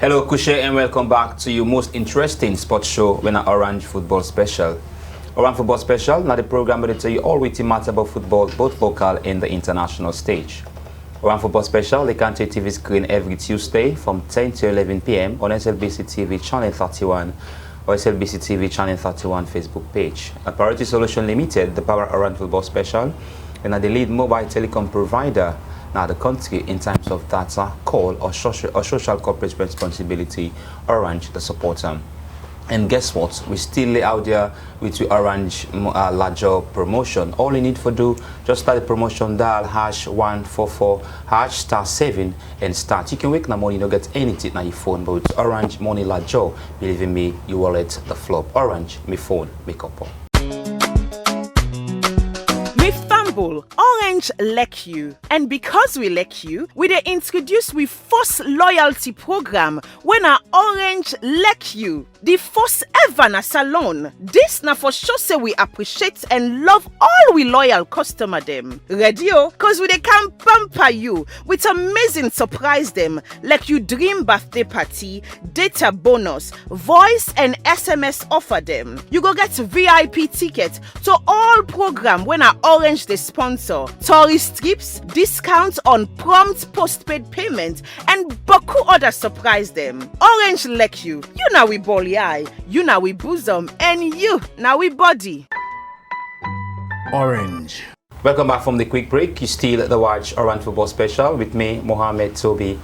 Hello, Kushe, and welcome back to your most interesting sports show, when Orange Football Special. Orange Football Special, now the program will tell you all witty matter about football, both local and the international stage. Orange Football Special, they can take TV screen every Tuesday from 10 to 11 p.m. on SLBC TV Channel 31 or SLBC TV Channel 31 Facebook page. At Priority Solution Limited, the power Orange Football Special, and are the lead mobile telecom provider now the country in terms of data, call or social corporate responsibility. Orange the supporter. And guess what? We still lay out there with the Orange larger promotion. All you need to do, just start the promotion, dial #144 #7 and start. You can wake now money, you don't get anything on your phone, but with Orange money larger, believe in me, you will let the flop. Orange, me phone, make up. Orange like you, and because we like you, we dey introduce we first loyalty program when our Orange like you, the first ever na salon. This na for sure say we appreciate and love all we loyal customer them. Ready o? Cause we dey can pamper you with amazing surprise them like you dream birthday party, data bonus, voice and SMS offer them. You go get VIP ticket to all program when our Orange dey sponsor, tourist trips, discounts on prompt postpaid payment, and boku other surprise them. Orange like you now we bally eye, you now we bosom, and you now we body. Orange. Welcome back from the quick break. You still at the Watch Orange Football Special with me, Mohamed Toby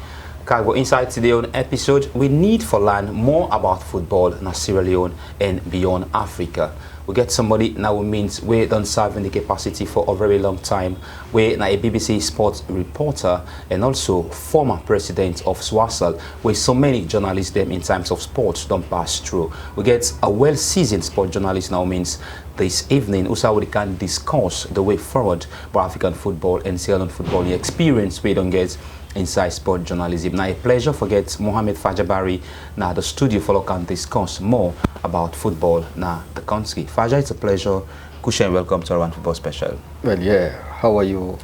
Cargo. Inside today on episode, we need to learn more about football in Sierra Leone and beyond Africa. We get somebody now who means we don't serve in the capacity for a very long time. We're a BBC sports reporter and also former president of SWASAL, where so many journalists them in terms of sports don't pass through. We get a well-seasoned sport journalist now means this evening also we can discuss the way forward for African football and Sierra Leone football, the experience we don't get inside sport journalism. Now a pleasure for get Mohamed Fajah Barrie now the studio for can discuss more about football now the country. Fajah, it's a pleasure. Kushen, welcome to Orange Football Special. Well, yeah, how are you?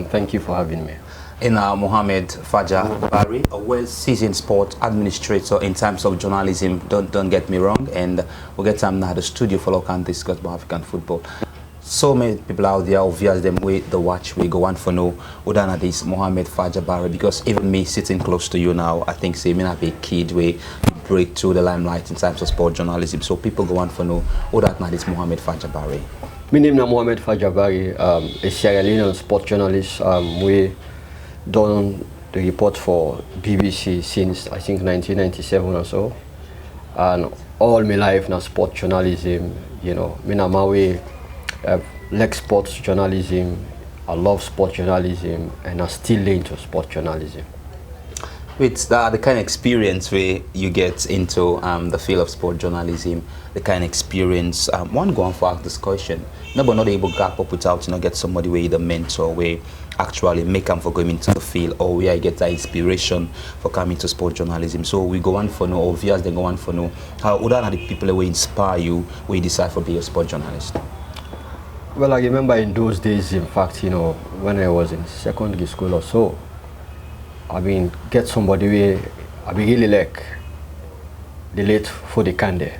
Thank you for having me. And Mohamed Fajah Barrie, a well-seasoned sport administrator in terms of journalism, don't get me wrong, and we'll get time now the studio for can discuss about African football. So many people out there obvious them way the watch we go on for no other this Mohamed Fajah Barrie, because even me sitting close to you now, I think say me not be a kid way break through the limelight in terms of sport journalism. So people go on for no other than this Mohamed Fajah Barrie. My name is Mohamed Fajah Barrie, a Sierra Leonean sport journalist. We done the report for BBC since I think 1997 or so, and all my life now sport journalism. You know, me na my way. I like sports journalism, I love sport journalism, and I still into sport journalism. With the kind of experience where you get into the field of sport journalism, the kind of experience, one go on for ask this question, nobody not able to gap up without get somebody where the mentor, where actually make them for going into the field, or where I get that inspiration for coming to sport journalism. So we go on for no obvious, then go on for no how other are the people that will inspire you when you decide for being a sport journalist. Well, I remember in those days, in fact, when I was in secondary school or so, get somebody where I really like the late Fode Kande.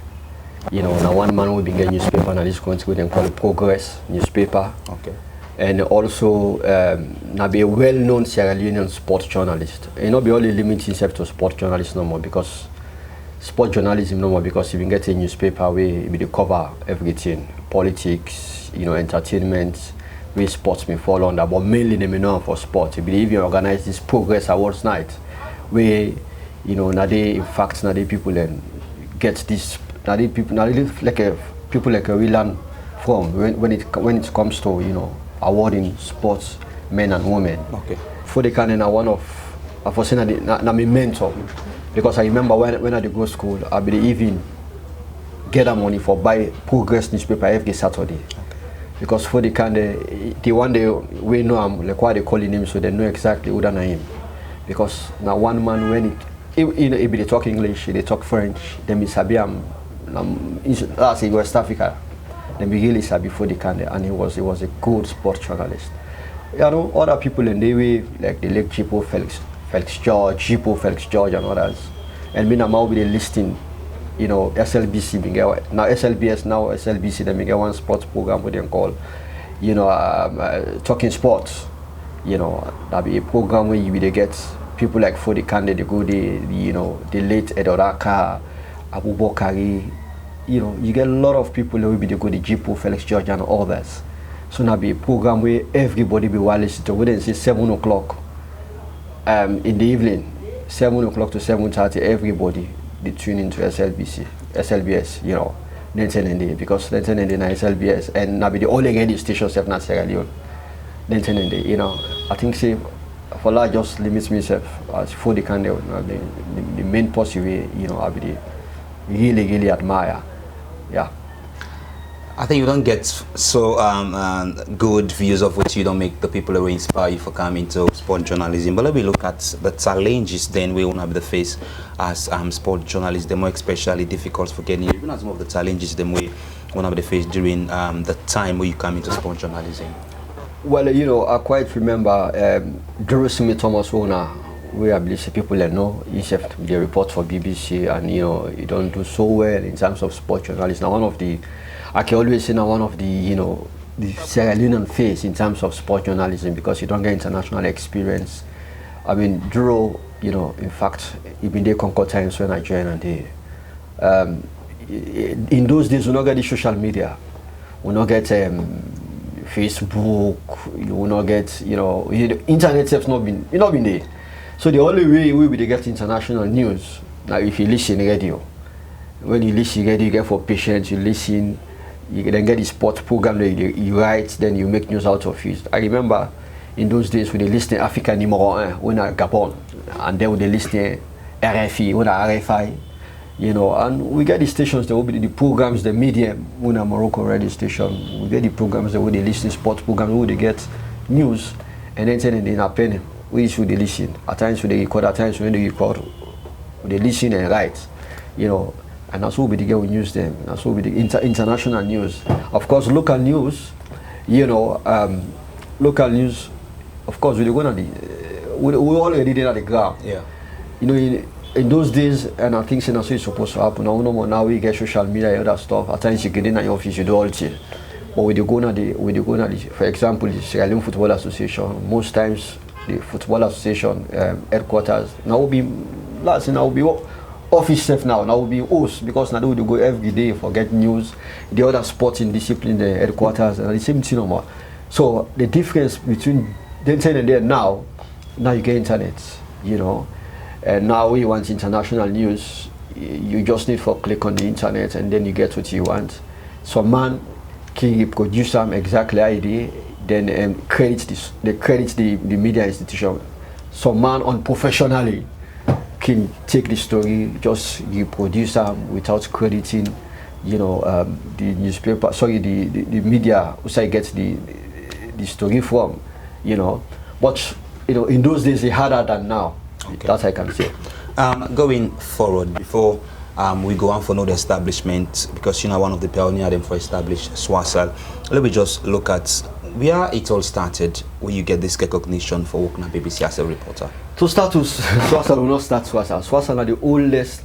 Now one man will be getting newspaper, and this country they call it Progress newspaper. Okay. And also, now be a well-known Sierra Leonean sports journalist. And not be only limiting himself to sports journalist no more, because sport journalism no more, because if you get a newspaper where you cover everything, politics, entertainment, where sports may fall under, but mainly they may know for sport. I believe you organize this Progress Awards night, where now they in fact now they people and get this now they people now they people like a we learn from when it comes to awarding sports men and women. Okay. For the kind of one of for saying na my mentor, because I remember when I go to school, I be even get the money for buy Progress newspaper every Saturday. Okay. Because for the kind the one day we know him like why they calling him, so they know exactly who than him. Because now one man when he they talk English, they talk French, then be sabi that's in West Africa. Then be really sabi for the kind, and he was a good sports journalist. Other people in the way like the late Felix George and others. and me now be listing, you know, SLBC, now SLBS, now SLBC, then we get one sports program we then call, you know, talking sports, you know, that be a program where you will get people like Fodi Kande, the good, you know, the late Edoraka, Abu Bakari, you know, you get a lot of people who will be the good, the Jipo, Felix George and others. So now be a program where everybody be wireless to within say 7 o'clock in the evening, 7 o'clock to 7:30, everybody they tune into SLBS, you know, then because then SLBS and now be the only radio station set na Sierra Leone. Then you know, I think say for that just limits myself as for the kind of the main positive, you know, I be really admire. Yeah. I think you don't get so good views of which you don't make the people who inspire you for coming to sport journalism. But let me look at the challenges then we want to be the face as sport journalists. They're more especially difficult for getting, even as some of the challenges them we want to be the face during the time where you come into sport journalism. Well, you know, I quite remember Jerusalem Thomas Owner, where I believe people that know, he the report for BBC, and you know, he don't do so well in terms of sport journalism. Now, one of the, I can always say now one of the, you know, the Sierra Leonean face in terms of sport journalism, because you don't get international experience. I mean, Duro, you know, in fact, even they conquer times when I joined, and they, in those days, we not get the social media, we not get Facebook, you will not get, you know, the internet has not been there. So the only way we will get international news, now if you listen radio, when you listen radio, you get for patients, you listen, you then get the sports program that you write, then you make news out of it. I remember in those days when they listen Africa numero 1, when I Gabon, and then when they listen RFI, when I RFI, you know, and we get the stations, there will be the programs, the media, when a Morocco radio station, we get the programs that will they listen sports programs, where they get news, and then they not pay them. We should they listen. At times when they record, at times when they record, they listen and write, you know, and that's what we get we use them. That's what we the international news. Of course, local news, you know, local news. Of course, we're going to we already did at the ground. Yeah. You know, in those days, and I think that's it's supposed to happen. Now we get social media and other stuff. At times you get in your office, you do all it. But with the for example, the Sierra Leone Football Association, most times the Football Association headquarters now will be office staff now will be host, because now they go every day for get news, the other sporting discipline, the headquarters, and the same thing no more. So the difference between then and there now you get internet, you know, and now we want international news. You just need to click on the internet and then you get what you want. So man can produce some exactly idea, then credit the media institution. So man unprofessionally can take the story, just you produce them without crediting, you know, the newspaper, sorry, the media, which I get the story from, you know. But you know, in those days, it's harder than now. Okay. That I can say. Going forward, before we go on for another establishment, because you know one of the pioneers for established SWASAL, let me just look at where it all started, where you get this recognition for working at BBC as a reporter. To start with, SWASAL will not start SWASAL. SWASAL are the oldest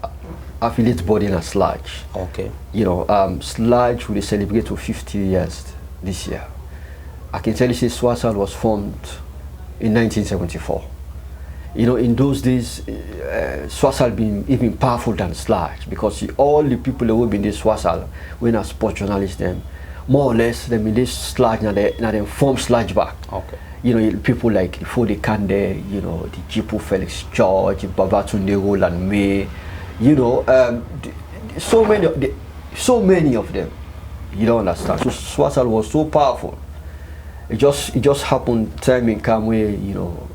affiliate body in a Sludge. Okay. You know, Sludge will celebrate to 50 years this year. I can tell you, SWASAL was formed in 1974. You know, in those days, SWASAL been even powerful than Sludge, because all the people who have been in SWASAL, when a sports journalist, them more or less, them in this Sludge, now they form Sludge back. Okay. You know, people like Fodi Kande, you know, the Jipo Felix George, Babatunde Roland May, you know, so many of them. You don't understand. So SWASAL was so powerful. It just happened time and come where, you know,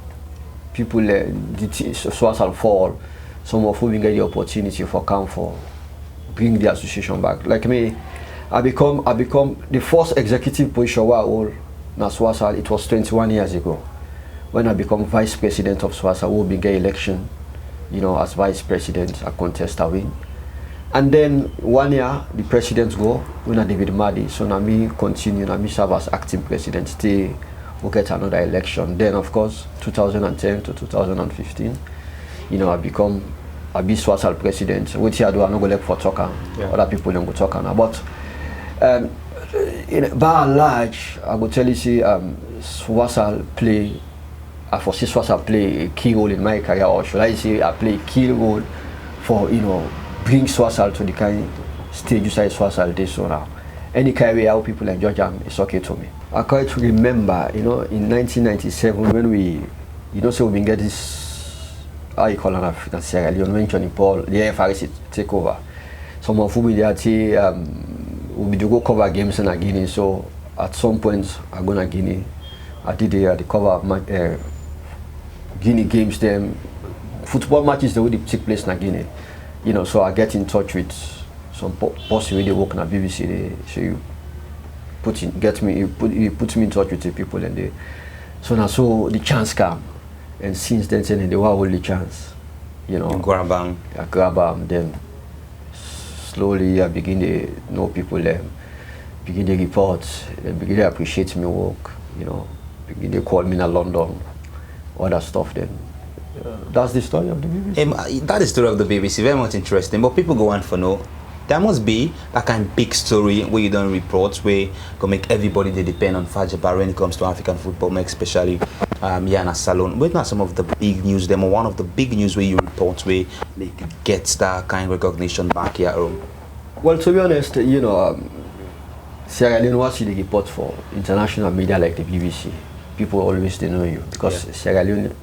people SWASAL fall, some of whom get the opportunity for come for bring the association back. Like me, I become the first executive position where I hold na SWASAL. It was 21 years ago when I become vice president of SWASAL. Who been get election, you know, as vice president, I contest, I win. And then 1 year the president go when I David Madi, so now me continue, now me serve as acting president. Stay, we'll get another election. Then of course 2010 to 2015, you know, I become I be SWASAL president. Which I do, I not go look for talking. Other people don't go talking. But by and large, I will tell you, see, SWASAL play. I foresee SWASAL play a key role in my career, or should I say, I play a key role for bring SWASAL to the kind stage you say SWASAL this so now. Any kind of how people enjoy them, it's okay to me. I quite remember, in 1997 when we, so we get this, how you call it, in Sierra Leone, when Johnny Paul, the FRC take over. Some of who we we do go cover games in Guinea, so at some point I go to Guinea. I did the cover of Guinea games, them football matches that would take place in Guinea. So I get in touch with some person where they work in BBC. They say you put me in touch with the people, and they so the chance came, and since then they were only chance. You grab them. I grab them. Then slowly I begin to know people. Them begin to report. They begin to appreciate my work. Begin to call me in London. All that stuff. Then that's the story of the BBC. That is the story of the BBC. Very much interesting. But people go on for no. There must be that kind of big story where you don't report, where can make everybody they depend on Fajah Barrie when it comes to African football, especially here in a salon. What are some of the big news? Them or one of the big news where you report where they get that kind of recognition back here at home? Well, to be honest, Sierra Leone was the report for international media like the BBC. People always they know you because Sierra Leone.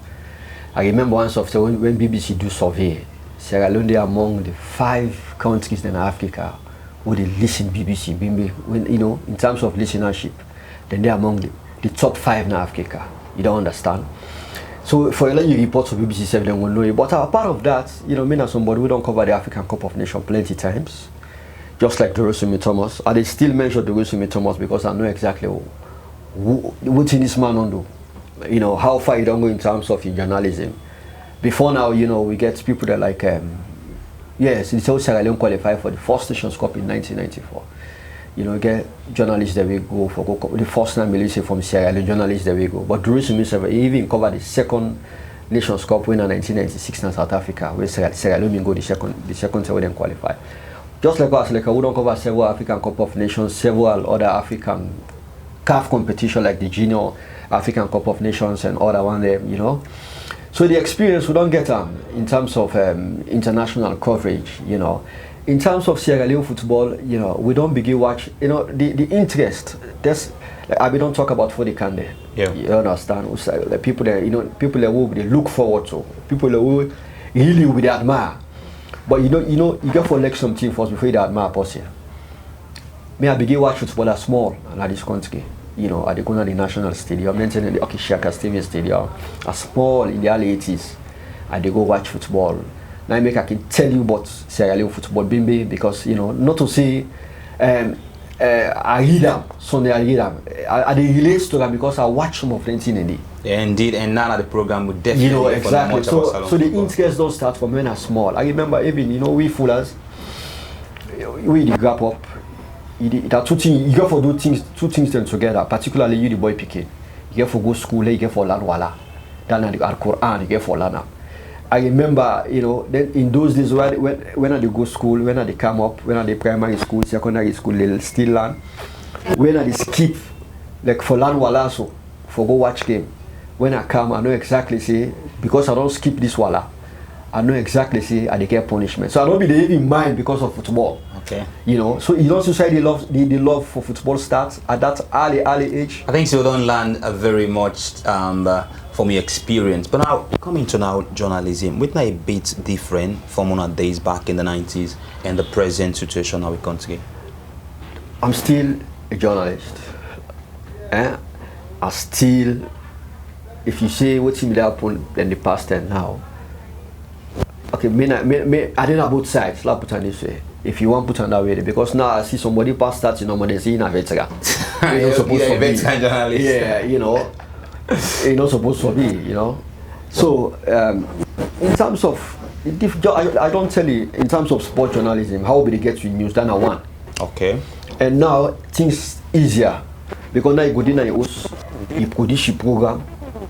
I remember once after when BBC do survey. Sierra Leone, they are among the 5 countries in Africa who they listen BBC. When, in terms of listenership, then they are among the top 5 in Africa. You don't understand? So for you report to BBC 7, they will know you. But apart of that, me and somebody we don't cover the African Cup of Nations plenty times. Just like Dorosimi Thomas. I still mention Dorosimi Thomas because I know exactly what this man on do. How far you don't go in terms of journalism. Before now, we get people that like, yes, it's also Sierra Leone qualified for the first Nations Cup in 1994. Get journalists that we go for the first time we listen from Sierra Leone journalists that we go. But Dorosimi he even covered the second Nations Cup winner in 1996 in South Africa, where Sierra Leone go the second time we didn't qualify. Just like us, we don't cover several African Cup of Nations, several other African CAF competition like the Junior African Cup of Nations and other one there, So the experience we don't get in terms of international coverage, In terms of Sierra Leone football, we don't begin watch, the interest. That's like, we don't talk about Fodi Kande. Yeah. You understand? The people that people that will they look forward to, people that will really will they admire. But you got to elect some team first before you admire a person. Me I begin watch football as small in this country. At the corner of the National Stadium, then the Okishaka Stadium, as small in the early 80s, I go watch football. Now I can tell you about Sierra Leone football, Bimbe, because not to say I read them, Sunday I read them. I relate to them because I watch some of them in it. Yeah, indeed, and none of the program would definitely exactly. So the interest don't start from when I'm small. I remember even we foolers, we grab up. There are 2 things you got to do 2 things together. Particularly you the boy picking. You got to go school. You got to learn wala. Then the Quran. You got to learn. I remember, then in those days when I go school, when I come up, when I primary school, secondary school, they still learn. When I skip, like for learn wala so for go watch game. When I come, I know exactly say because I don't skip this wala. I know exactly say I get punishment. So I don't be there in mind because of football. Okay. So society the love for football starts at that early age. I think so don't learn very much from your experience. But now coming to now journalism, with a bit different from one of days back in the 90s and the present situation now we country. I'm still a journalist. I still, if you say what's in the happen in the past and now. Okay, I didn't know both sides. Let's put on this way. If you want to put on that way, because now I see somebody past that, they say a veteran. You're not supposed to be. Journalist. Yeah, you're not supposed to be, So, in terms of, I don't tell you, in terms of sport journalism, how will they get you news? Then I want. Okay. And now things easier because now you go in your house, you produce your program.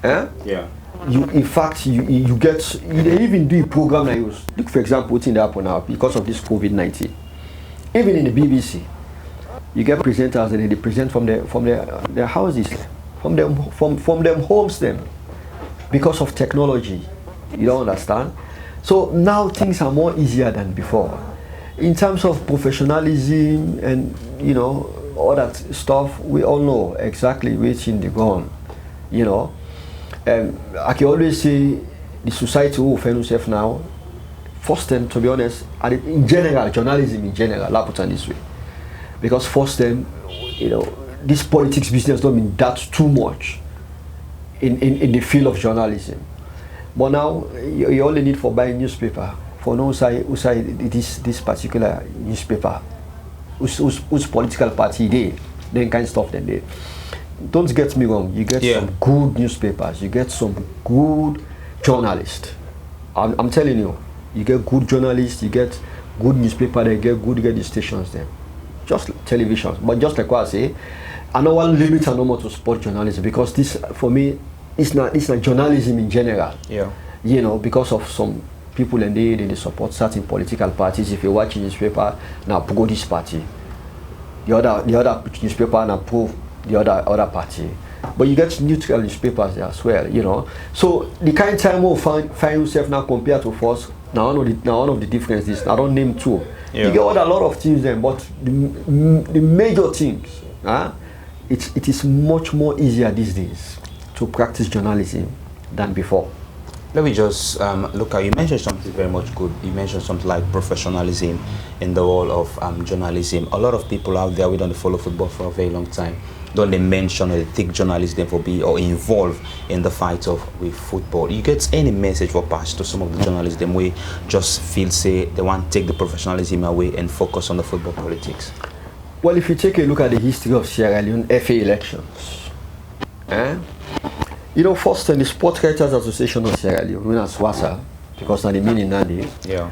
Yeah. in fact, you get, they even do a program like this. Look, for example, what's in the happen now because of this COVID-19. Even in the BBC, you get presenters and they present from their houses, from them homes them, because of technology. You don't understand? So now things are more easier than before. In terms of professionalism and all that stuff, we all know exactly which in the ground. I can always say the society who find itself now, first then, to be honest, and in general, journalism in general, I put it this way, because first then, this politics business don't mean that too much in the field of journalism. But now you only need for buying newspaper for no side this particular newspaper, whose political party they, then kind of stuff then they. Don't get me wrong, you get some good newspapers, you get some good journalists. I'm telling you, you get good journalists, you get good newspaper, they get the stations there. Just television. But just like what I say, I don't want to limit no more to sport journalism, because this for me it's not journalism in general. Yeah. Because of some people and they support certain political parties. If you watch newspaper, now pro this party. The other newspaper now pro the other party. But you get neutral newspapers there as well, So the kind of time we'll find yourself now compared to first, now one of the differences, I don't name two. Yeah. You get a lot of things then, but the major things, it is much more easier these days to practice journalism than before. Let me just look at, you mentioned something very much good. You mentioned something like professionalism in the world of journalism. A lot of people out there, we don't follow football for a very long time, don't they mention or they think journalism for be or involved in the fight with football. You get any message for pass to some of the journalists them we just feel say they want to take the professionalism away and focus on the football politics? Well, if you take a look at the history of Sierra Leone FA elections, first the Sport Writers Association of Sierra Leone, known as SWASAL, because now the meaning Nandi. Yeah.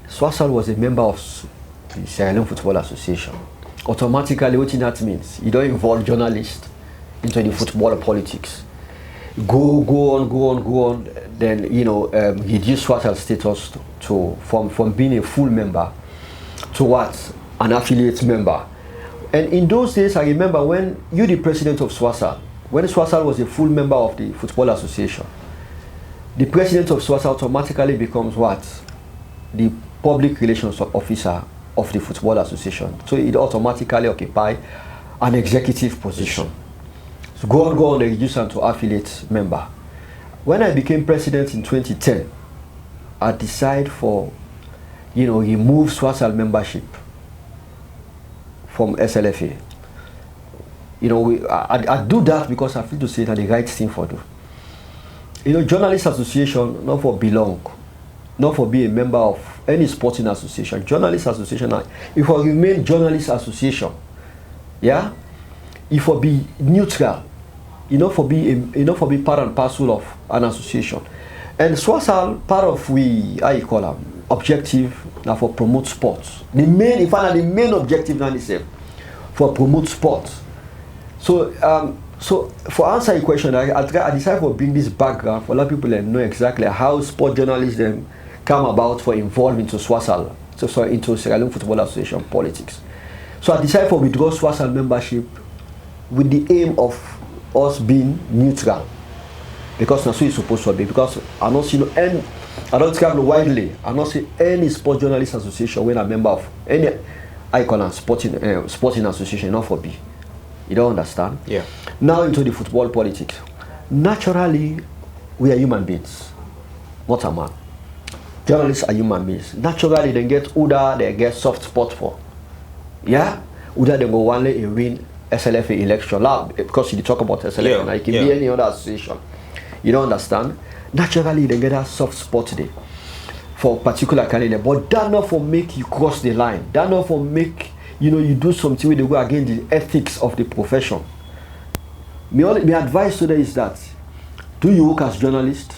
SWASAL was a member of the Sierra Leone Football Association. Automatically, what that means, you don't involve journalists into the football politics. Go on. Then reduce SWASAL status from being a full member to what? An affiliate member. And in those days, I remember when you're the president of SWASAL, when SWASAL was a full member of the Football Association, the president of SWASAL automatically becomes what? The public relations officer of the Football Association. So it automatically occupies an executive position. So go on, they reduce them to affiliate member. When I became president in 2010, I decided for, remove SWASAL membership from SLFA. I do that because I feel to say that the right thing for do. Journalist association, not for belong, not for be a member of any sporting association. Journalist association, if I remain journalist association, if I be neutral, for be part and parcel of an association. And SWASAL, part of objective now for promote sports. The main objective now is for promote sports. So for answer your question, I decided to bring this background for a lot of people that know exactly how sport journalism come about for involved into SWASAL, into Sierra Leone Football Association politics. So I decided to withdraw SWASAL membership with the aim of us being neutral, because that's what it's supposed to be. Because I don't see I don't travel widely. I don't see any sport journalist association when I'm a member of any icon and sporting association, not for B. You don't understand? Yeah. Now into the football politics. Naturally, we are human beings, not a man. Journalists are human beings. Naturally, they get Uda, they get soft spot for. Yeah? Uda, they go one day and win SLFA election. Because you talk about SLFA, it can be any other association. You don't understand? Naturally, they get a soft spot there for particular candidate. But that not for make you cross the line. That not for make you do something where they go against the ethics of the profession. My advice today is that do you work as journalist?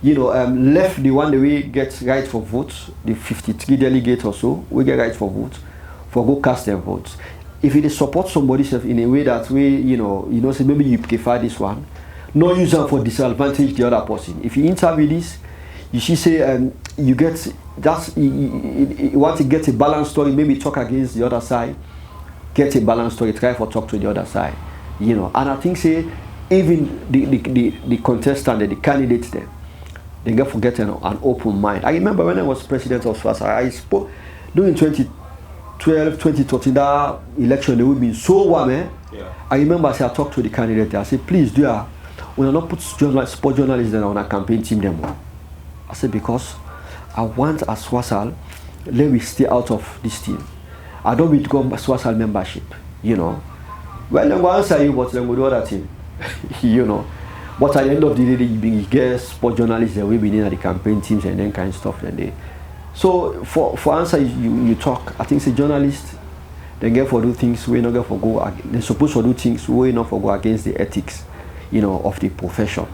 Left the one that we get right for votes, the 53 delegates or so, we get right for votes, for go cast their votes. If it is support somebody in a way that way, say maybe you prefer this one, not use them for disadvantage the other person. If you interview this, you should say you get that's you want to get a balanced story, maybe talk against the other side, get a balanced story, try for talk to the other side, you know. And I think say even the contestant, the candidates there, they get forget an open mind. I remember when I was president of SWASAL, I spoke during 2012, 2013, that election, they would be so warm, eh? Yeah. I remember I talked to the candidate, I said, please do ya, we will not put sport journalists on a campaign team them. I said, because I want a SWASAL, let me stay out of this team. I don't need to go SWASAL membership, you know. Well, then we'll answer you, but then we'll do other team, you know. But at the end of the day, you get sport journalists that will be in the campaign teams and then kind of stuff. And they, so for answer, you talk. I think it's a journalist. They get for do things we not get for go. They're supposed to do things we not for go against the ethics, you know, of the profession.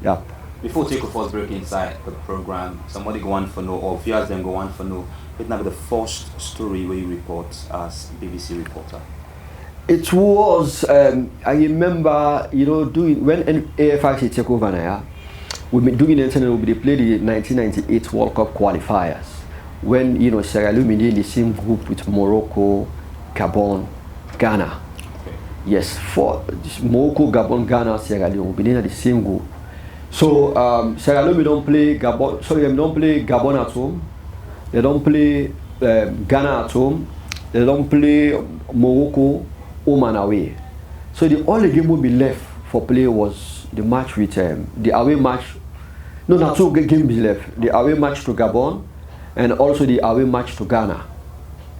Yeah. Before we take a first break inside the program, somebody go on for no, or viewers then go on for no. It now be the first story where you report as BBC reporter. It was, I remember, you know, doing when AFIC take over now, we've been doing the internet, we played the 1998 World Cup qualifiers. When, you know, Sierra Leone in the same group with Morocco, Gabon, Ghana. Okay. Yes, for Morocco, Gabon, Ghana, Sierra Leone, we've been in the same group. So, Sierra Leone don't play Gabon, sorry, they don't play Gabon at home, they don't play Ghana at home, they don't play Morocco home and away. So the only game will be left for play was the match with the away match. No, not two games left. The away match to Gabon and also the away match to Ghana.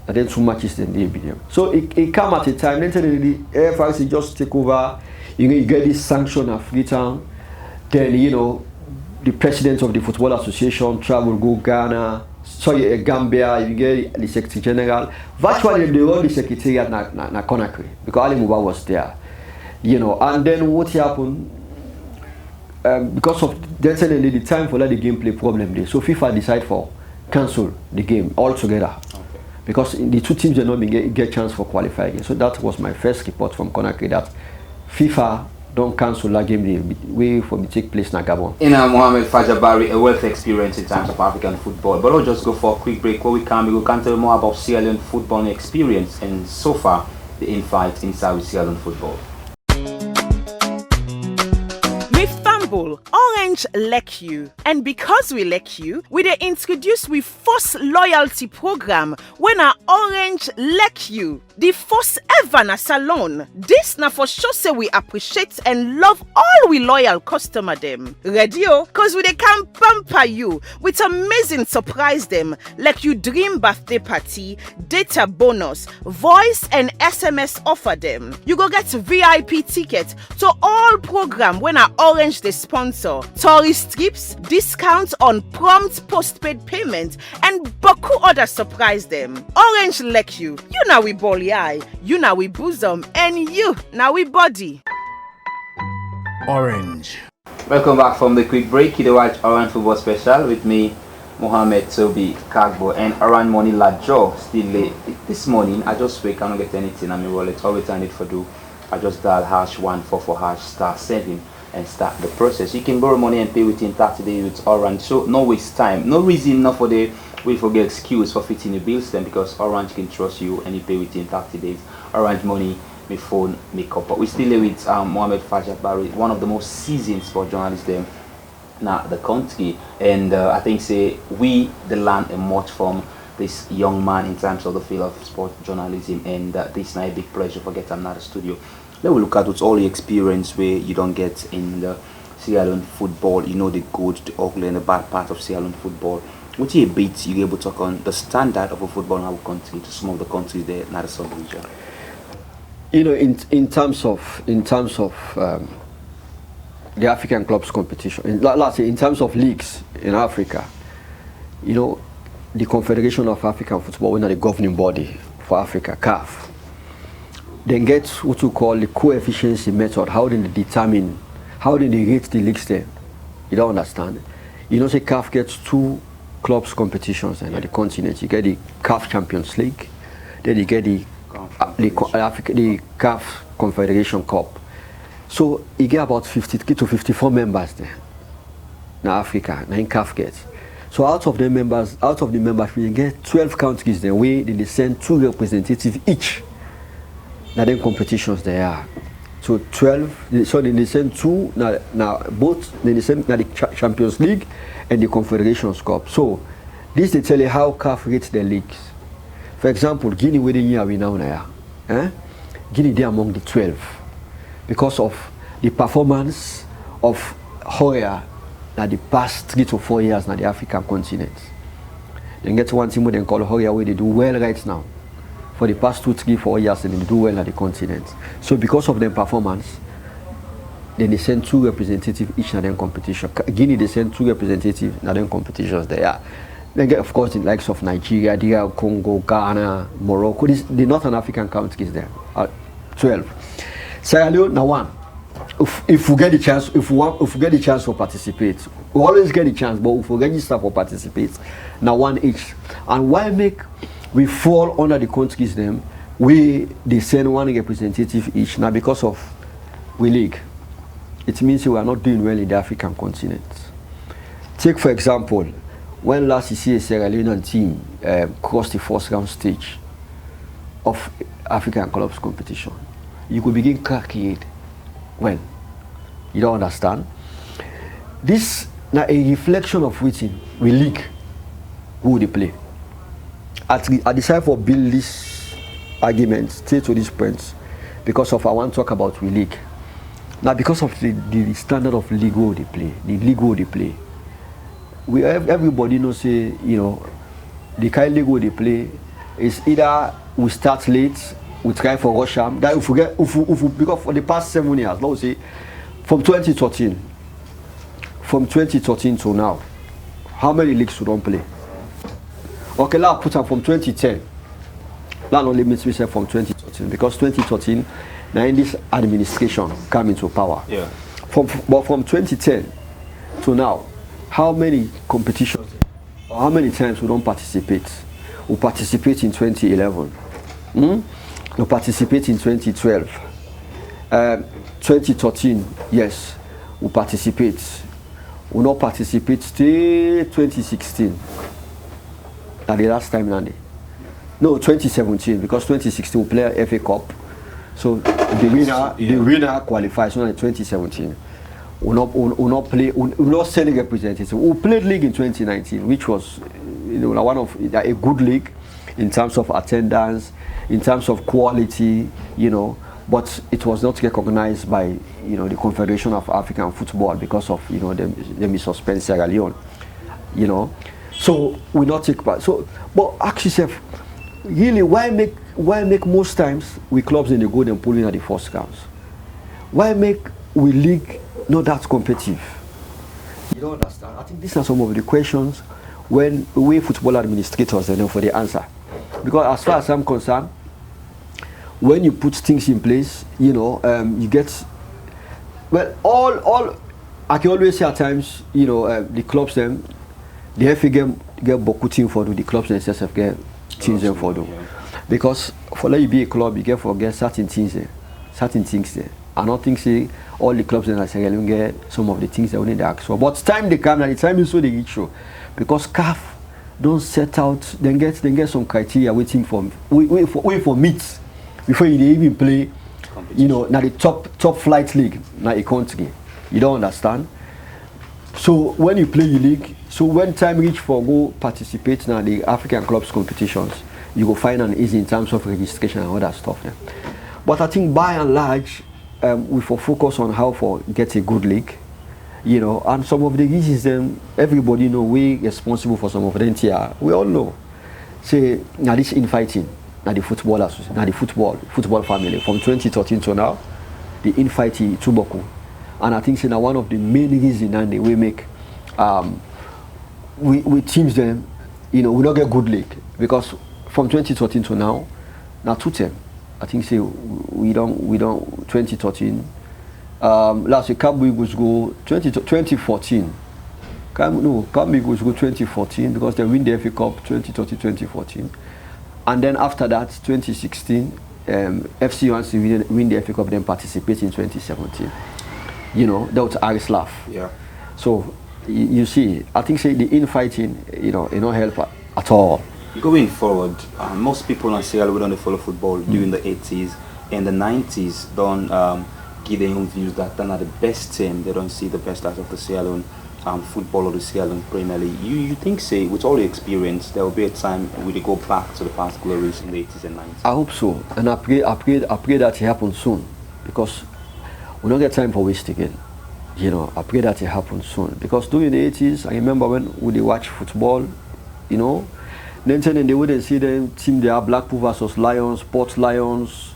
And then two matches then they beat them. So it came at a time. Then the AFIC just take over. You get this sanction of Freetown. Then you know the president of the Football Association travel go Ghana. Sorry, Gambia, you get the Secretary General. Virtually, they run the Secretariat na Conakry because Ali Muba was there, you know. And then what happened? Because of the time for the gameplay problem there, so FIFA decide for cancel the game altogether. Okay. Because the two teams did not get chance for qualifying. So that was my first report from Conakry that FIFA don't cancel that game, way for me take place in Gabon. In Mohamed Fajah Barrie, a wealth experience in terms of African football. But I'll just go for a quick break. Where we can tell you more about Sierra Leone football experience and so far the infight inside with Sierra Leone football. Orange like you, and because we like you, we dey introduce we first loyalty program when our Orange like you, the first ever na salon. This na for sure say we appreciate and love all we loyal customer them. Ready oh, cause we dey can pamper you with amazing surprise them like you dream birthday party, data bonus, voice and SMS offer them. You go get VIP ticket to all program when our Orange dey sponsor. Tourist trips, discounts on prompt postpaid payment, and baku other surprise them. Orange like you now we bally eye, you now we bosom, and you now we body. Orange. Welcome back from the quick break. You watch Orange Football Special with me, Mohamed Toby Kagbo, and Orange Money Lajo. Still late this morning. I just wake, I don't get anything. I'm in wallet. All return it for do. I just dial #144 *7 and start the process. You can borrow money and pay within 30 days with Orange. So no waste time. No reason enough for the wait for get excuse for fitting your bills then, because Orange can trust you and you pay within 30 days. Orange Money, my phone, make up. But we still live with Mohamed Fajah Barrie, one of the most seasoned sport journalists there now the country. And I think say we the learn a much from this young man in terms of the field of sport journalism, and this is a big pleasure for getting another studio. Let me look at what's all the experience where you don't get in the Sierra Leone football. You know the good, the ugly, and the bad part of Sierra Leone football. What you bit you able to talk on the standard of a football in our country to some of the countries there, not the sub-region. You know, in terms of the African clubs competition, let's say in terms of leagues in Africa, you know, the Confederation of African Football, we're not the governing body for Africa, CAF. Then get what you call the coefficiency method. How do they determine, how do they rate the leagues there? You don't understand. You know, say CAF gets two clubs competitions and at the continent. You get the CAF Champions League, then you get the CAF Confederation Cup. So he get about 53 to 54 members there. Now Africa, now in CAF gets. So out of the membership, we get 12 countries there where they send 2 representatives each. Now then competitions there are. So 12, so they send 2 now both they send now the Champions League and the Confederations Cup. So this they tell you how CAF rates the leagues. For example, Guinea where the year we now now. Guinea they among the 12 because of the performance of Hoya na the past 3 to 4 years na the African continent. They get one team where they call Hoya where they do well right now. For the past 2, 3, 4 years and they do well at the continent. So because of their performance, then they send 2 representatives each in their competition. Guinea they send 2 representatives in their competitions there. Then get of course the likes of Nigeria, DR Congo, Ghana, Morocco. The Northern African countries there. 12. Sierra Leone now 1. If we get the chance, if we get the chance to participate, we always get the chance, but if we register for participate, now 1 each. And why make we fall under the countries them, they send 1 representative each now because of we league. It means we are not doing well in the African continent. Take for example, when last you see a Sierra Leonean team cross the first round stage of African clubs competition, you could begin cracking it. Well, you don't understand. This now a reflection of waiting we league who they play. I decided for build this argument, stay to this point, because of I want to talk about we league. Now because of the standard of league who they play, the league who they play. Everybody knows say, you know, the kind of league who they play is either we start late, we try for Russia. If we because for the past 7 years, let's say from 2013 to now, how many leagues we don't play? Okay, now put up from 2010. That only means we say from 2013 because 2013 now in this administration come into power. Yeah. But from 2010 to now, how many competitions or how many times we don't participate? We participate in 2011. We participate in 2012. 2013, yes, we participate. We not participate till 2016. That's the last time, Nandi. No, 2017, because 2016 we play a FA Cup. So the winner qualifies. So in 2017, we not sending representatives. We played league in 2019, which was one of a good league in terms of attendance, in terms of quality, but it was not recognized by the Confederation of African Football because of them suspend Sierra Leone, So we not take part. So, but ask yourself, really, why make most times we clubs in the golden pool in the first rounds? Why make we league not that competitive? You don't understand. I think these are some of the questions when we football administrators they know for the answer. Because as far as I'm concerned, when you put things in place, you get all. I can always say at times, the clubs them. The FA get beaucoup team for the clubs and SSF get teams them for do. Because for let you be a club, you get forget certain things there. I don't think say all the clubs in Sierra Leone get some of the things that we need to ask for. But time they come and the time is so they get show. Because CAF don't set out, then get some criteria waiting for meet before you even play. Now the top flight league, now a country. You don't understand. So when you play your league, so when time reach for go participate in the African clubs competitions, you go find an easy in terms of registration and all that stuff. Yeah. But I think by and large, we focus on how for get a good league, and some of the reasons then everybody know we responsible for some of them here. We all know. Say now this infighting, now the footballers, now the football family from 2013 to now, the infighting Tuboku. And I think now one of the main reasons that we make we teams them, we don't get good league because from 2013 to now 2 term. I think say we don't 2013. Last year Cabo Eagles go 2014. Cabo Eagles go 2014 because they win the FA Cup 2013-2014, and then after that 2016 FC wants to win the FA Cup, then participate in 2017. You know, that was Aris Laugh. Yeah. So you see, I think say the infighting, you know, it don't help at all. Going forward, most people in Sierra Leone don't follow football during the 80s and the 90s. Don't give their own views that they're not the best team. They don't see the best out of the Sierra Leone football or the Sierra Leone Premier League. You think, say, with all the experience, there will be a time we will go back to the past glories in the 80s and 90s? I hope so, and I pray that it happens soon, because we don't get time for waste again. You know, I pray that it happens soon, because during the 80s, I remember when we watch football, you know, then they wouldn't see them team there, Blackpool versus Lions, Port Lions.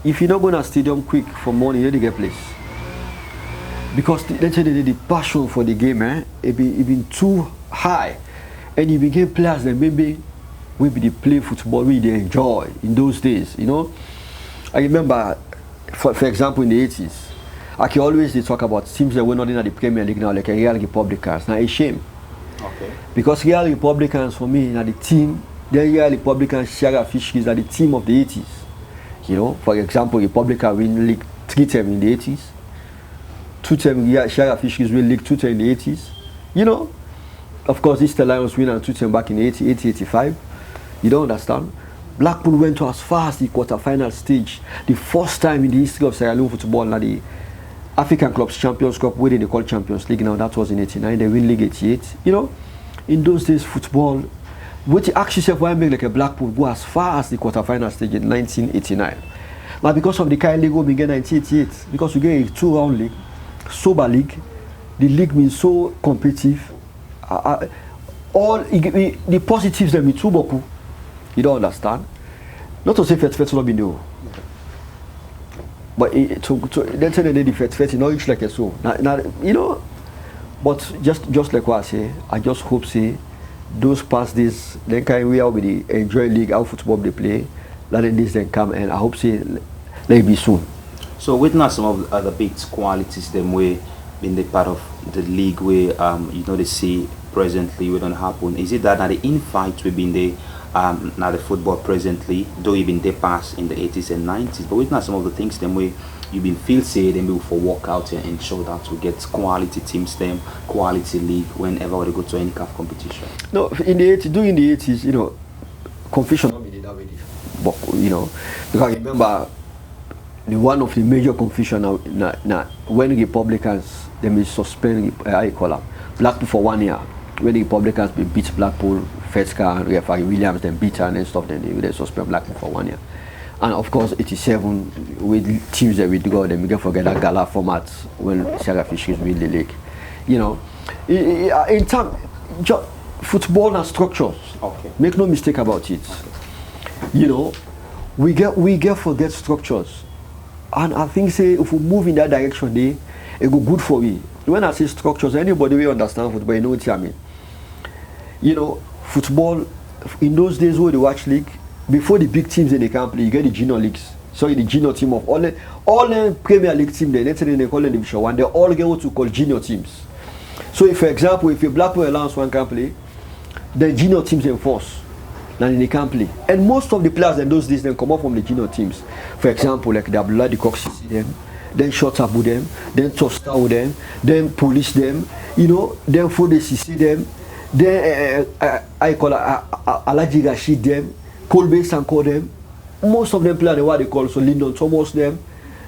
If you don't go to a stadium quick for money, you don't get place. Because the passion for the game, it been too high, and you became players that maybe they play football, we they enjoy in those days. You know, I remember, for example, in the 80s, I can always talk about teams that were not in the Premier League now, like Real Republicans. Now, it's a shame. Okay. Because Real Republicans, for me, are the team, the Real Republicans, Sierra Fisheries are the team of the 80s. You know, for example, Republican win League 3 times in the 80s. 2 times, Sierra Fisheries win League 2 times in the 80s. You know, of course, Easter Lions win and 2 times back in 80, 85. You don't understand? Blackpool went to as far as the quarter-final stage. The first time in the history of Sierra Leone football, now the African Clubs Champions Cup, where they call Champions League now, that was in 89, they win League 88. You know, in those days, football, which actually said why make like a Blackpool go as far as the quarter-final stage in 1989. Now, because of the Kai League we began in 1988, because we get a 2-round league, sober league, the league means so competitive. All the positives that we too boku, you don't understand. Not to say first not be new. But then tell the first, you know, it's like a so. Now, you know, but just like what I say, I just hope say those past days, then can we all be enjoy league, how football they play, letting this then come, and I hope say let it be soon. So witness some of the other big qualities them way in the part of the league where you know they see presently we don't happen. Is it that now the infight we've been there now the football presently, though even they pass in the 80s and 90s, but witness some of the things them way you've been feel say them for walk out here and show that we get quality teams them, quality league whenever they go to any kind of competition. No, in the 80s, during the 80s, you know, confusion not be that way. But you know, because I remember one of the major confusion now when Republicans they may suspend Blackpool for 1 year. When the Republicans beat Blackpool, Fetzka and referee Williams, then beat her and stuff, then they suspend Blackpool for 1 year. And of course, 87 with teams that we go, then we can forget that gala format when Sierra Fisheries win the league. You know, in terms, football and structures. Okay. Make no mistake about it. Okay. You know, we get forget structures. And I think say if we move in that direction, it go good for we. When I say structures, anybody will understand football, you know what I mean. You know, football in those days where they watch league, before the big teams in the camp, you get the junior leagues. Sorry, the junior team of all the Premier League team, they call them Division 1, they all get what we call junior teams. So if, for example, if a Blackpool Alliance one can play, the junior teams enforce. Then they can play. And most of the players in those days then come up from the junior teams. For example, like the Abdullah the Cox see them, then shot up with them, then tossed with them, then police them, you know, then for the CC them, then I call Alaji Rashid them, Colby Sanko them. Most of them play what they call so Lyndon Thomas them.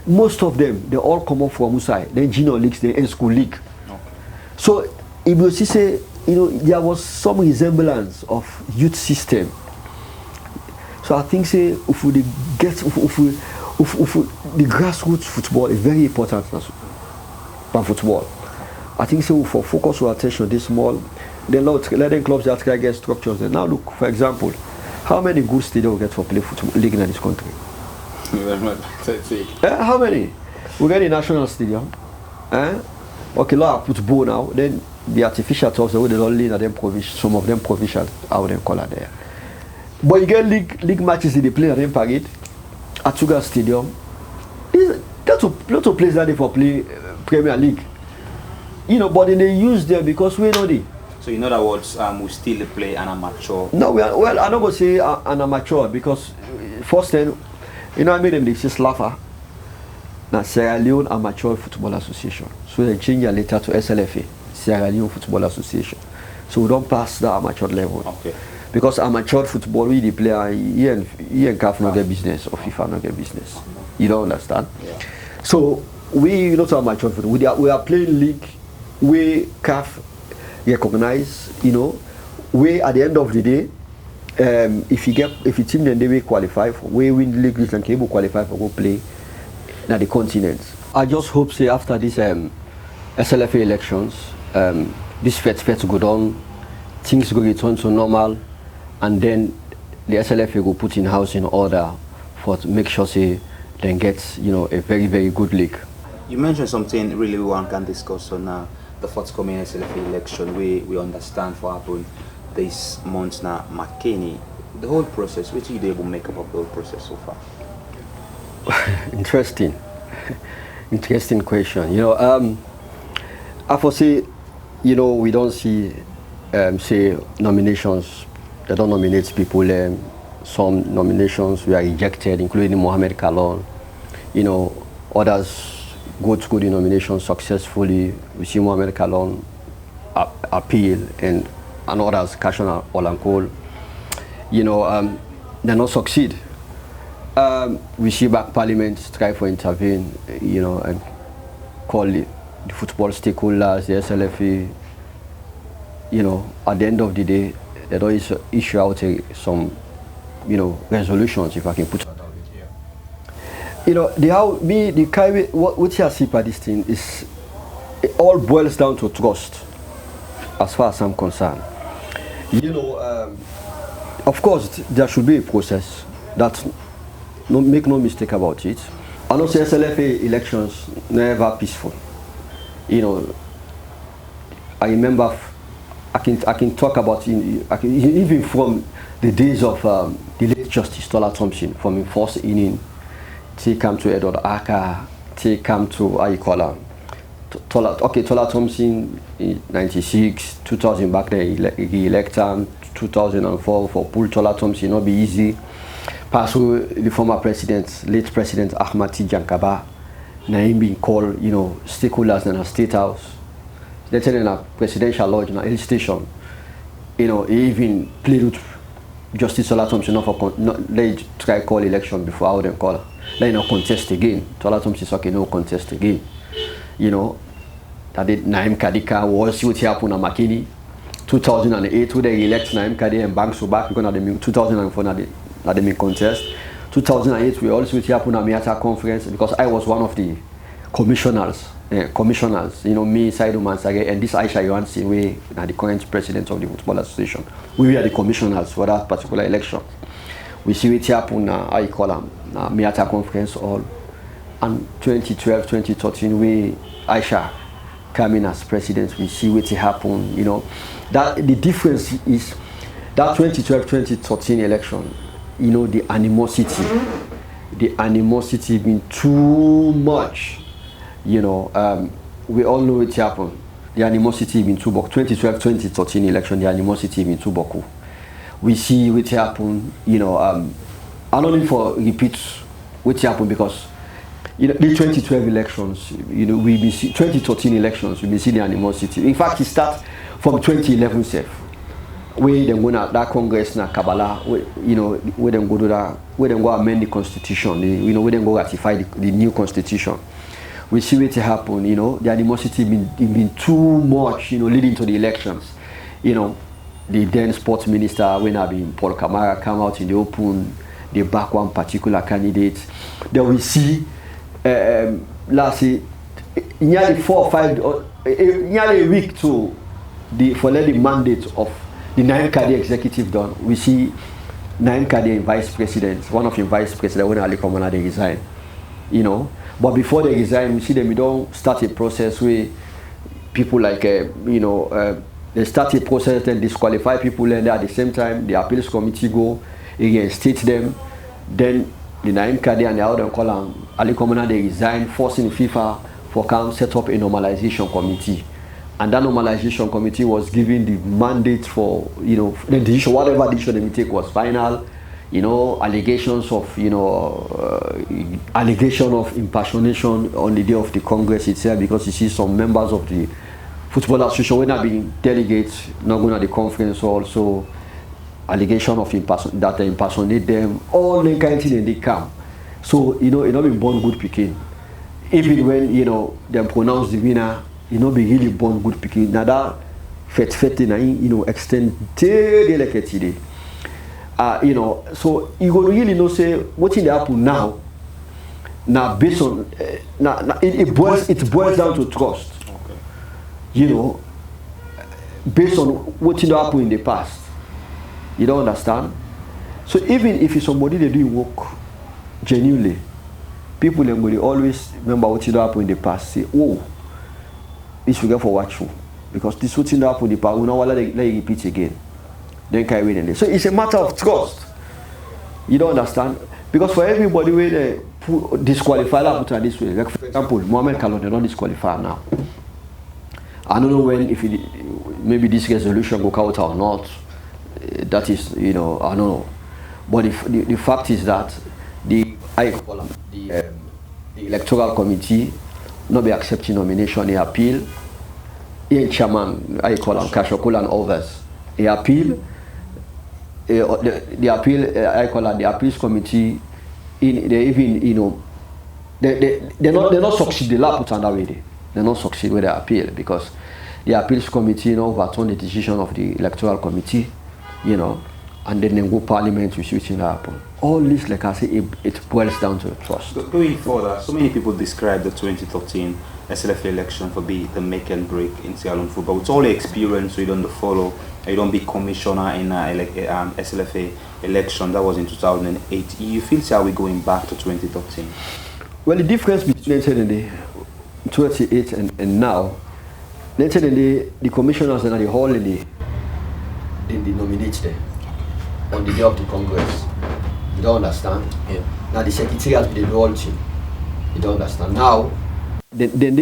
Most of them they all come up from Musai, then junior leagues, then in school league. Okay. So if you see say, you know, there was some resemblance of youth system. So I think say if we the grassroots football is very important for football. I think so for focus our attention this small, then letting clubs that can get structures. And now look, for example, how many good stadiums we get for play football league in this country? How many? We get the national stadium. Okay, lot of football now. Then the artificial turfs, they don't lean at them provision, some of them provincial, how they call it there. But you get league matches in the play at them parade at Sugar Stadium. That's a lot of places that they for play Premier League. You know, but then they use them because we know they. So in other words, we still play an amateur. No, I'm not going to say an amateur because first then You know, I made them the SLAFA, now Sierra Leone Amateur Football Association. So they changed their letter to SLFA, Sierra Leone Football Association. So we don't pass the amateur level. Okay. Because amateur football, we the player, he and CAF not get business, or FIFA not get business. You don't understand? Yeah. So we not amateur football. We are playing league where CAF recognize, you know, where at the end of the day, if you team then they will qualify for, we win the league and cable qualify for go play na the continent. I just hope say after this SLFA elections, this fete go down, things go return to normal, and then the SLFA go put in house in order for to make sure say then get, you know, a very, very good league. You mentioned something really one can discuss on the forthcoming SLFA election. We understand for happen this month now, McKinney. The whole process, which you able to make up of the whole process so far? Interesting question. You know, I foresee, you know, we don't see say nominations. They don't nominate people. Some nominations were rejected, including Mohamed Fajah. You know, others go through the nomination successfully. We see Mohamed Fajah appeal and others cash on Olankol. You know, they not succeed. We see back Parliament try to intervene, you know, and call the football stakeholders, the SLFA. You know, at the end of the day, they don't issue out some, you know, resolutions, if I can put it. You know, what you see by this thing is, it all boils down to trust, as far as I'm concerned. You know, of course, there should be a process. That, make no mistake about it. I know SLFA elections never peaceful. You know, I remember, I can talk about even from the days of the late Justice Tola Thompson, from his first inning, take him to Edward Aka, take him to, how you call him, Tola Thompson in 96, 2000 back then, he elected him, 2004 for pull Tola Thompson, not be easy. Pass through the former president, late President Ahmad Tijan Kaba, now him being called, you know, stakeholders in a state house. Let's say in a presidential lodge in a hill station, you know, he even played with Justice Tola Thompson they try call election before I would call her. They no contest again. Tola Thompson said okay, no contest again. You know, that did Naim Kadika was what happened at McKinney. 2008 when they elect Naim Kadika and Banks back because of 2004 at the contest. 2008 we also what happened at Miata conference because I was one of the commissioners. You know, me, Saidu Mansage, and this Aisha Yohansi, we are the current president of the Football Association. We are the commissioners for that particular election. We see it happen, I call them, Miata Conference Hall. And 2012, 2013, we, Aisha, came in as president. We see what happen, you know. That the difference is that 2012, 2013 election, you know, the animosity been too much. You know, we all know it happened. The animosity been too much. 2012, 2013 election, the animosity been too much. We see what happened, you know, I don't need for repeat what happened because, you know, the 2012 elections, you know, we see 2013 elections, we see the animosity. In fact, it starts from 2011 self. Where them go to that Congress na Kabbalah, you know, where them go to that, where them go amend the constitution, you know, where them go ratify the new constitution. We see what happen, you know, the animosity been too much, you know, leading to the elections. You know, the then sports minister, when I been Paul Kamara come out in the open, they back one particular candidate. Then we see, last year, nearly 4 or 5, nearly a week to for the mandate of the Naim Kadhi executive done. We see Naim Kadhi vice president, one of the vice president when Ali Komana they resign, you know. But before they resign, we see them, we don't start a process where people like, you know, they start a process and disqualify people, and at the same time, the appeals committee go reinstate them. Then the Naim Kadhi and the other call Ali Komana, they resign, forcing FIFA for come set up a normalization committee. And that normalization committee was given the mandate for, you know, the decision, whatever decision they take was final. allegations of, allegation of impersonation on the day of the Congress itself, because you see some members of the Football Association, when I've been delegates, not going to the conference, also allegation of that they impersonate them, all the kind of things they come. So, it not be born good picking. Even when, they pronounce the winner, be really born good picking. Now that fete extend till the elected day. So you go really know say what in the happen now. Now based on it boils down to trust. Okay. Based on what in the happen in the past. You don't understand? So even if it's somebody they do work genuinely, people will always remember what in the happen in the past. Say, oh, this will get for watchful. Because this what in the happen in the past, we don't want to repeat again. Then can win it. So it's a matter of trust. You don't understand? Because for everybody where they disqualify that put this way. Like for example, Mohamed Fajah they don't disqualify now. I don't know when if maybe this resolution will come out or not. That is, I don't know. But the fact is that the electoral committee not be accepting nomination, they appeal. Chairman, Kashokul and others, they appeal. The appeal, the appeals committee, they even, they're not succeed. The law put on that way. They not succeed with the appeal because the appeals committee, overturn the decision of the electoral committee, and then they go parliament, we see what happen. All this, like I say, it boils down to trust. Going further, so many people describe the 2013 SLFA election for being the make and break in Sierra Leone football. It's all the experience, so you don't follow. You don't be commissioner in SLFA election. That was in 2008. You feel how we're going back to 2013? Well, the difference between 2008 and now, the commissioners and the whole they nominate them on the day of the Congress. You don't understand? Yeah. Now the secretariat will do the whole thing. You don't understand? Now, then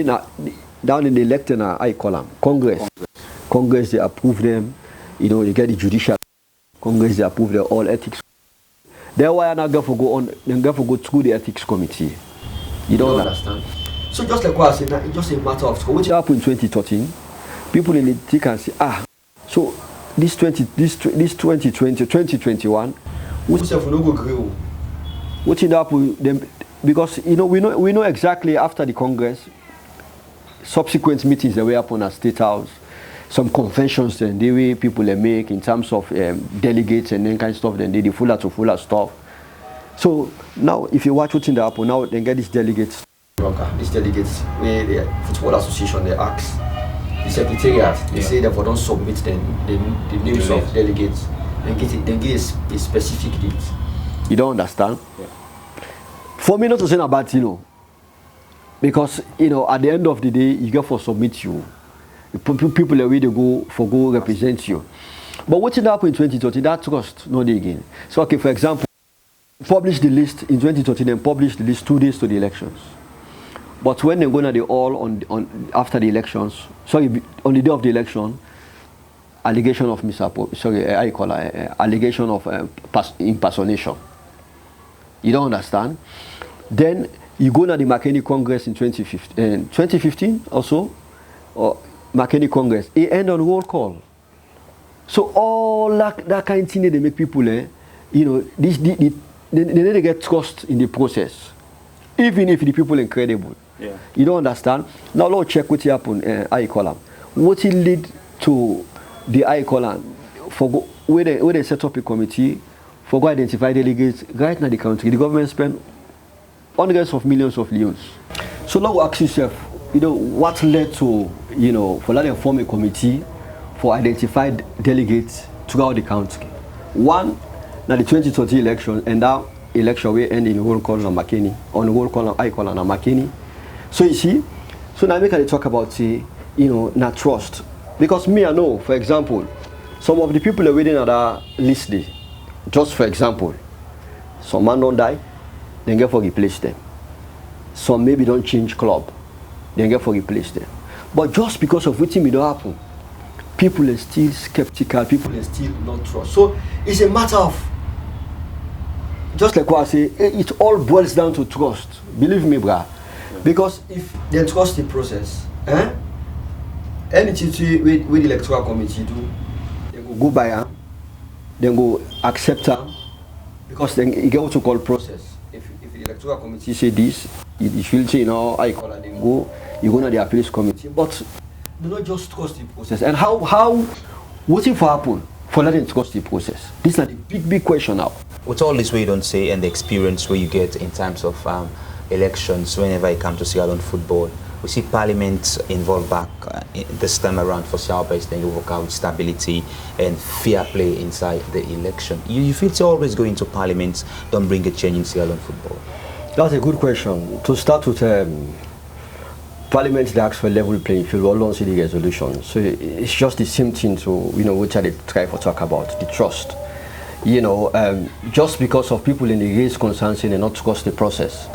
down in the elected, I call them Congress, they approve them. You get the judicial Congress, they approve their all ethics. That's why I now go through the ethics committee. You don't understand? So just like what I said, it's just a matter of what happened in 2013. People in the can say, so this 2020, 2021, what did happen them? Because we know exactly after the Congress, subsequent meetings that were happen at State House. Some conventions then the way people they make in terms of delegates and then kind of stuff, then they fuller to fuller stuff. So now if you watch what's in the happen now, then get these delegates. These delegates where the Football Association they ask the secretariat, they say that for don't submit the names of delegates, then give a specific date. You don't understand? Yeah. For me not to say about because at the end of the day you get for submit you. People are ready to go represent you. But what did happen in 2013? That trust, not again. So, okay, for example, publish the list in 2013 and publish the list 2 days to the elections. But when they're going to the all on after the elections, on the day of the election, allegation of allegation of impersonation. You don't understand? Then you go to the McKinney Congress in 2015 also, or McKinney Congress, it end on roll call. So all that kind of thing they make people, they need to get trust in the process, even if the people are incredible. Yeah. You don't understand? Now let's check what happened. I column. What it lead to the I column for where they set up a committee for go identify delegates right now the country. The government spent hundreds of millions of leons. So now ask yourself, what led to, for that they form a committee for identified delegates throughout the country. One, now the 2030 election, and that election will end in roll call on McKinney, on roll call on I call on McKinney. So you see, so now we can talk about not trust. Because me, I know, for example, some of the people are waiting at that list day. Just for example, some man don't die, then get for replace them. Some maybe don't change club, then get for replace them. But just because of what don't happen, people are still skeptical, people are still not trust. So it's a matter of just like what I say, it all boils down to trust. Believe me, brah. Because if they trust the process, anything with the electoral committee do, they go by her, then go accept her, because then you get what you call process. If the electoral committee say this, it will say, I call her, then go, you go to the appeals committee. But do not just trust the process. And what if happen for letting trust the process? This is a big question now. With all this, we don't say, and the experience where you get in terms of elections, whenever it comes to Sierra Leone football, we see Parliament involved back this time around for South-West, then you work out stability and fair play inside the election. You feel to always go into Parliament, don't bring a change in Sierra Leone football? That's a good question. To start with, Parliament they ask for level playing field, we don't see the resolution. So it's just the same thing to, which I try to talk about, the trust. Just because of people in the race concerns and not trust the process.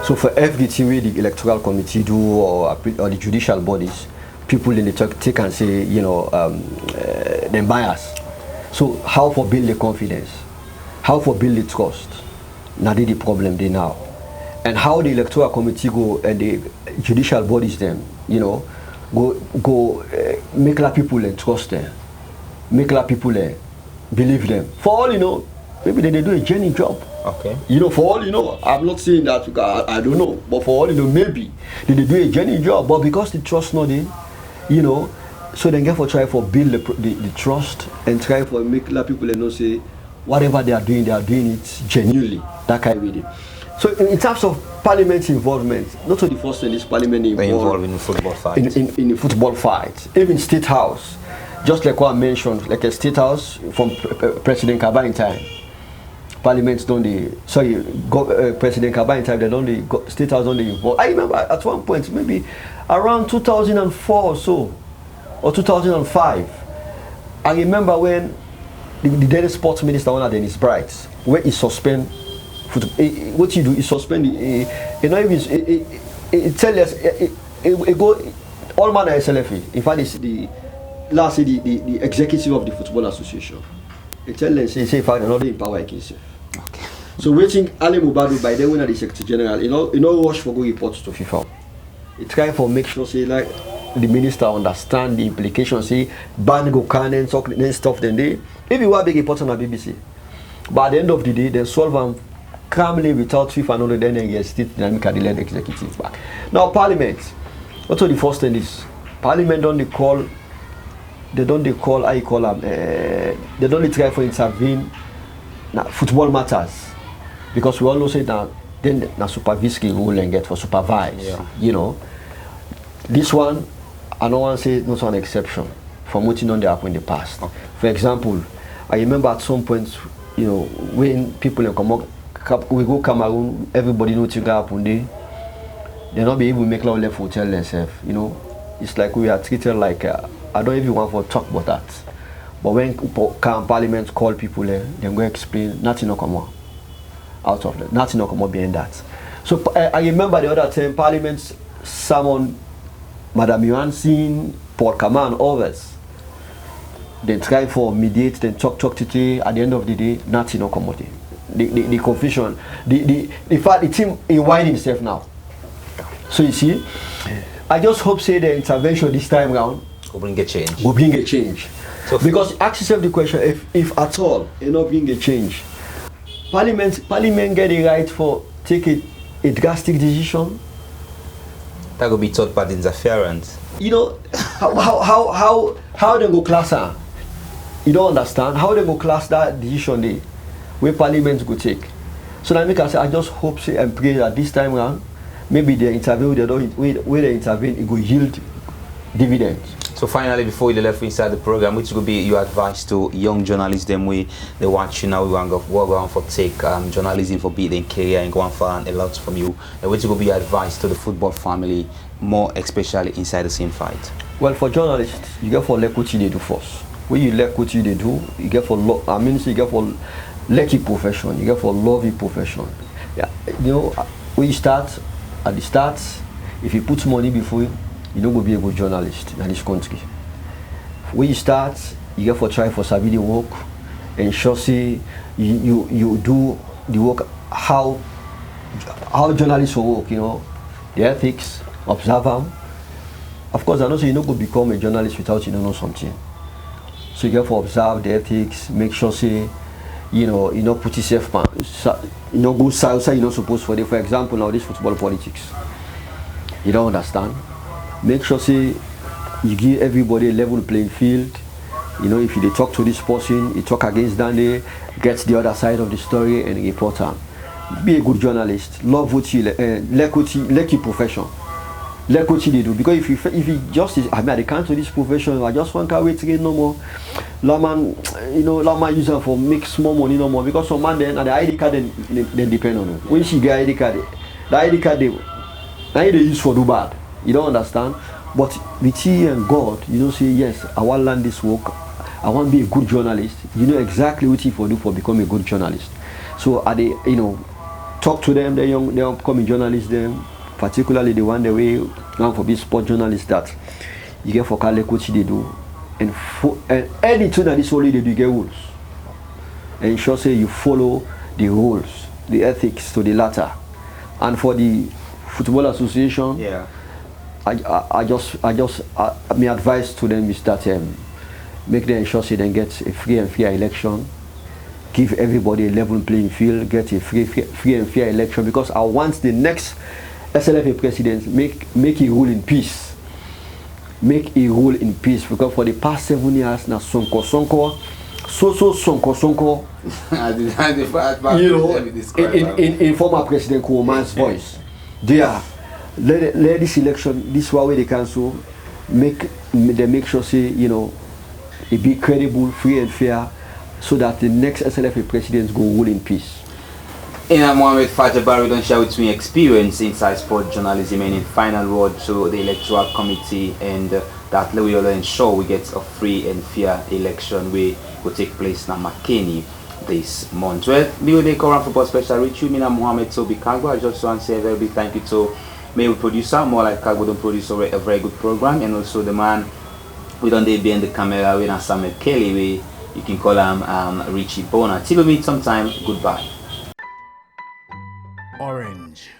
So for everything the electoral committee do or the judicial bodies, people in the take and say, they're biased. So how for build the confidence? How for build the trust? Now the problem they now. And how the electoral committee go and the judicial bodies them, go make a lot of people trust them. Make a lot of people believe them. For all maybe they do a genuine job. Okay. For all I'm not saying that I don't know, but for all maybe they do a genuine job. But because the trust not in, so then therefore try for build the trust and try for make a lot of people say whatever they are doing it genuinely. That kind of way. So in terms of Parliament's involvement, not only the first thing is Parliament involved in the football fight. In the football fight, even State House, just like what I mentioned, like a State House from President Kabine time. Parliament President Kabine time, they don't State House don't involved. I remember at one point, maybe around 2004 or so, or 2005. I remember when the then sports minister, one of Dennis Bright, where he suspend. What you do is suspend it tell us it go all manner SLFA. In fact, it's the executive of the Football Association. It tell them say in fact another in power against you. Okay. So waiting Ali Mubadu by then when the Secretary General, rush for go reports to FIFA. It try for make sure say like the minister understand the implications, say ban go can and stuff then they if you want big report on the BBC. But at the end of the day they solve them calmly without FIFA and all then get state dynamically led executives back. Now Parliament, what's the first thing is Parliament don't call they don't try for intervene na football matters because we all know say that then na supervisory rule and get for supervise. Yeah. This one I don't want to say not an exception from what don't happen in the past. Okay. For example, I remember at some point, when people in we go Cameroon, everybody knows what happen there. They not be able to make law left hotel themselves. It's like we are treated like I don't even want to talk about that. But when Parliament call people, they go explain nothing no come out of that. Nothing no come behind that. So I remember the other time Parliament summoned Madame Yohansin, Paul Kama and others. They try for mediate, then talk today. At the end of the day, nothing no come out. The confusion, the fact the team in winding itself now. So you see, I just hope say the intervention this time round will bring a change. So because ask yourself the question, if at all you not bring a change, Parliament get the right for take a drastic decision. That could be third party interference. How they go class her? You don't understand how they go class that decision day where Parliament go take. So that make I say I just hope say and pray that this time around maybe they intervene where they intervene it go yield dividends. So finally, before we left inside the program, which would be your advice to young journalists them way they watch you now, we want to go on for take journalism for beating career and go on for a lot from you. And which would be your advice to the football family, more especially inside the same fight? Well, for journalists, you get for let what they do first. When you let what they do, you get for you get for lucky profession, you get for lovely profession. Yeah, when you start at the start, if you put money before you don't go be a good journalist in this country. When you start, you get for try for sabi the work, ensure say you do the work, how journalists work, the ethics, observe them. Of course, I know you're not going to become a journalist without you don't know something. So you have to observe the ethics, make sure say, put yourself, go outside, you're not supposed to. For example, now this football politics. You don't understand. Make sure say you give everybody a level playing field. If you talk to this person, you talk against Danny, get the other side of the story and report on. Be a good journalist. Love what you like your profession. Like what you do. Because if you just I can't do this profession, I just want to wait to get no more. Laman, use them for make small money no more. Because some man then and the ID card then depend on you. When she get ID card, the ID card they use for do bad. You don't understand? But with you and God, say yes, I want to learn this work. I want to be a good journalist. You know exactly what you do for become a good journalist. So are they, talk to them, the upcoming journalists, them, particularly the one the way now for be sport journalists that you get for collect what they do, and anything that is only they do, you get rules. And ensure say you follow the rules, the ethics to the latter. And for the Football Association, yeah, my advice to them is that make them ensure say they get a free and fair election. Give everybody a level playing field, get a free and fair election, because I want the next SLFA president make a rule in peace. Make a rule in peace, because for the past 7 years now Sonko, in former President Kouman's voice. Let this election, this way they cancel, make sure say it be credible, free and fair, so that the next SLFA presidents go rule in peace. Mohamed Fajah Barrie don't share with me experience inside sport journalism and in final word to the electoral committee, and that we will ensure we get a free and fair election we will take place in McKinney this month. Well, me will take around football special reach you, Mohamed Toby Kagbo. I just want to say a very big thank you to my producer, more like Kagbo don't produce a very good program, and also the man we don't be in the camera with Samuel Kelly, we you can call him Richie Bona. Till we meet sometime, goodbye. Orange.